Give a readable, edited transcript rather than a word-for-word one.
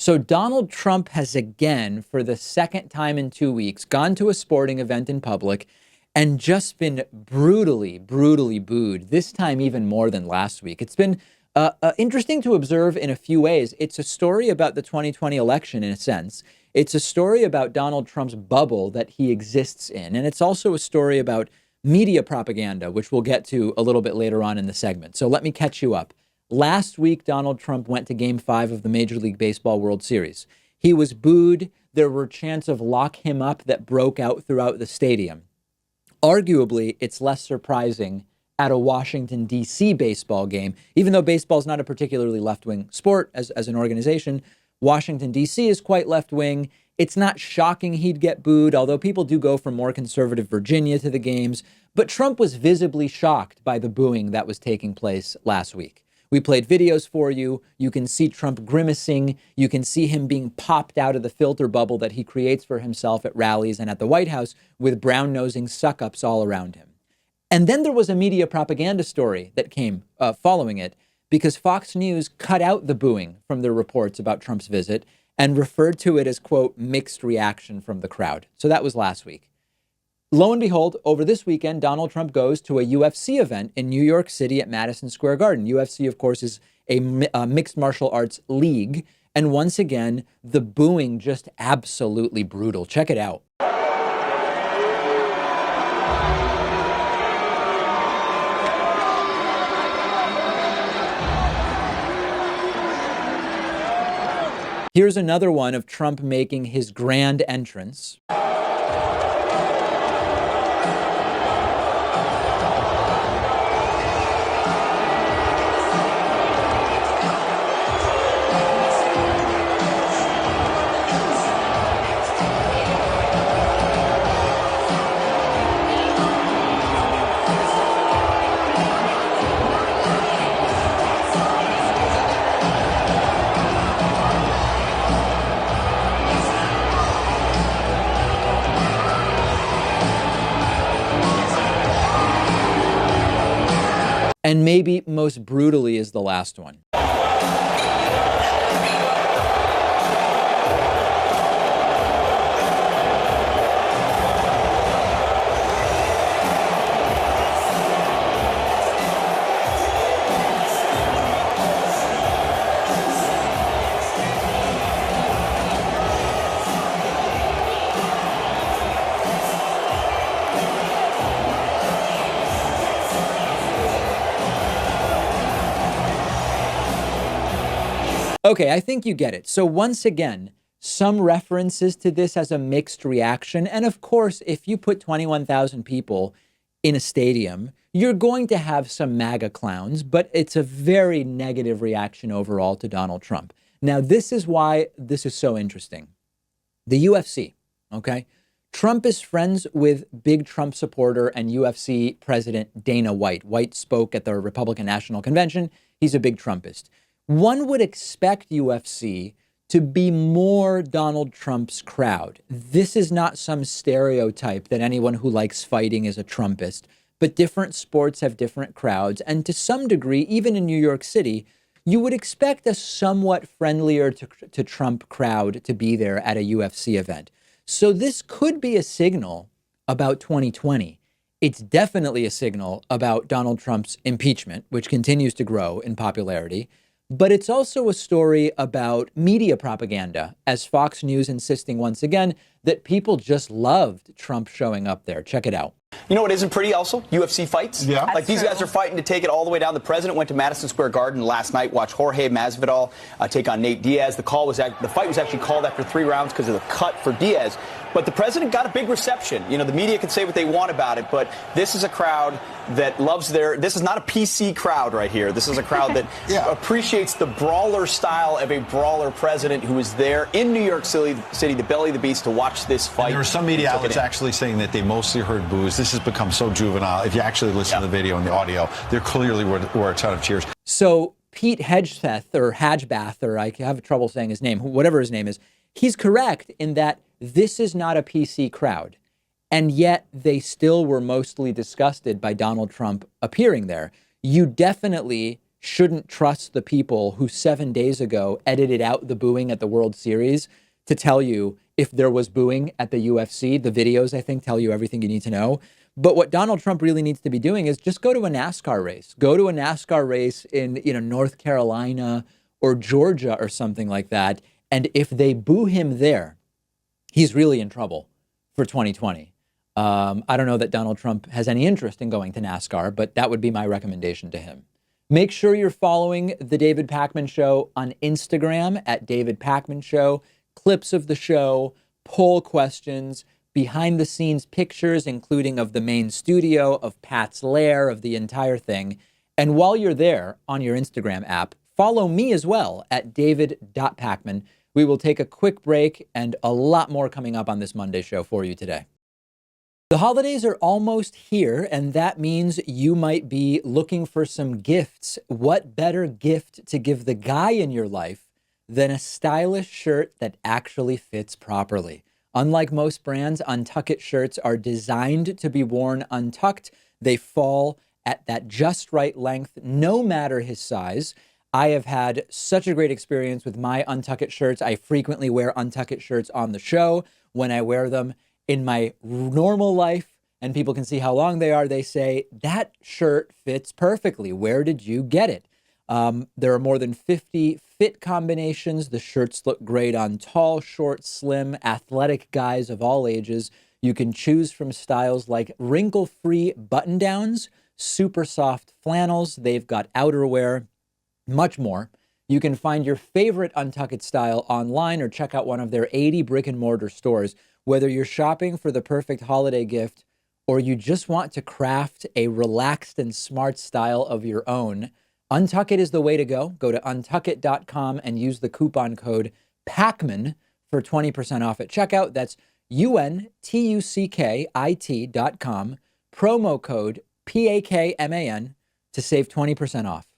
So Donald Trump has again, for the second time in 2 weeks, gone to a sporting event in public and just been brutally, brutally booed, this time even more than last week. It's been interesting to observe in a few ways. It's a story about the 2020 election, in a sense. It's a story about Donald Trump's bubble that he exists in. And it's also a story about media propaganda, which we'll get to a little bit later on in the segment. So let me catch you up. Last week, Donald Trump went to Game 5 of the Major League Baseball World Series. He was booed. There were chants of lock him up that broke out throughout the stadium. Arguably, it's less surprising at a Washington, D.C. baseball game. Even though baseball is not a particularly left-wing sport as an organization, Washington, D.C. is quite left-wing. It's not shocking he'd get booed, although people do go from more conservative Virginia to the games. But Trump was visibly shocked by the booing that was taking place last week. We played videos for you. You can see Trump grimacing. You can see him being popped out of the filter bubble that he creates for himself at rallies and at the White House with brown-nosing suck-ups all around him. And then there was a media propaganda story that came following it because Fox News cut out the booing from their reports about Trump's visit and referred to it as, quote, mixed reaction from the crowd. So that was last week. Lo and behold, over this weekend, Donald Trump goes to a UFC event in New York City at Madison Square Garden. UFC, of course, is a mixed martial arts league. And once again, the booing just absolutely brutal. Check it out. Here's another one of Trump making his grand entrance. And maybe most brutally is the last one. Okay, I think you get it. So once again, some references to this as a mixed reaction. And of course, if you put 21,000 people in a stadium, you're going to have some MAGA clowns, but it's a very negative reaction overall to Donald Trump. Now, this is why this is so interesting. The UFC, okay? Trump is friends with big Trump supporter and UFC president Dana White. White spoke at the Republican National Convention. He's a big Trumpist. One would expect UFC to be more Donald Trump's crowd. This is not some stereotype that anyone who likes fighting is a Trumpist, but different sports have different crowds. And to some degree, even in New York City, you would expect a somewhat friendlier to Trump crowd to be there at a UFC event. So this could be a signal about 2020. It's definitely a signal about Donald Trump's impeachment, which continues to grow in popularity. But it's also a story about media propaganda, as Fox News insisting once again that people just loved Trump showing up there. Check it out. You know what isn't pretty also? UFC fights. Yeah. Like these guys are fighting to take it all the way down. The president went to Madison Square Garden last night, watched Jorge Masvidal take on Nate Diaz. The fight was actually called after 3 rounds because of the cut for Diaz. But the president got a big reception. You know, the media can say what they want about it, but this is a crowd that loves this is not a PC crowd right here. This is a crowd that appreciates the brawler style of a brawler president who is there in New York City, the belly of the beast, to watch this fight. And there are some media outlets actually saying that they mostly heard boos. This has become so juvenile. If you actually listen to the video and the audio, there clearly were a ton of cheers. So Pete Hedgebath, or I have trouble saying his name, whatever his name is, he's correct in that this is not a PC crowd. And yet they still were mostly disgusted by Donald Trump appearing there. You definitely shouldn't trust the people who 7 days ago edited out the booing at the World Series to tell you if there was booing at the UFC. The videos, I think, tell you everything you need to know. But what Donald Trump really needs to be doing is just go to a NASCAR race. Go to a NASCAR race in, North Carolina or Georgia or something like that. And if they boo him there, he's really in trouble for 2020. I don't know that Donald Trump has any interest in going to NASCAR, but that would be my recommendation to him. Make sure you're following The David Pakman Show on Instagram at David Pakman Show. Clips of the show, poll questions, behind the scenes pictures, including of the main studio, of Pat's lair, of the entire thing. And while you're there on your Instagram app, follow me as well at david.pakman. We will take a quick break and a lot more coming up on this Monday show for you today. The holidays are almost here, and that means you might be looking for some gifts. What better gift to give the guy in your life than a stylish shirt that actually fits properly? Unlike most brands, Untuck It shirts are designed to be worn untucked. They fall at that just right length, no matter his size. I have had such a great experience with my Untuck It shirts. I frequently wear Untuck It shirts on the show. When I wear them in my normal life and people can see how long they are, they say, that shirt fits perfectly. Where did you get it? There are more than 50 fit combinations. The shirts look great on tall, short, slim, athletic guys of all ages. You can choose from styles like wrinkle-free button-downs, super soft flannels. They've got outerwear, much more. You can find your favorite Untuck It style online or check out one of their 80 brick and mortar stores. Whether you're shopping for the perfect holiday gift or you just want to craft a relaxed and smart style of your own, Untuck It is the way to go. Go to untuckit.com and use the coupon code PAKMAN for 20% off at checkout. That's untuckit.com, promo code PAKMAN to save 20% off.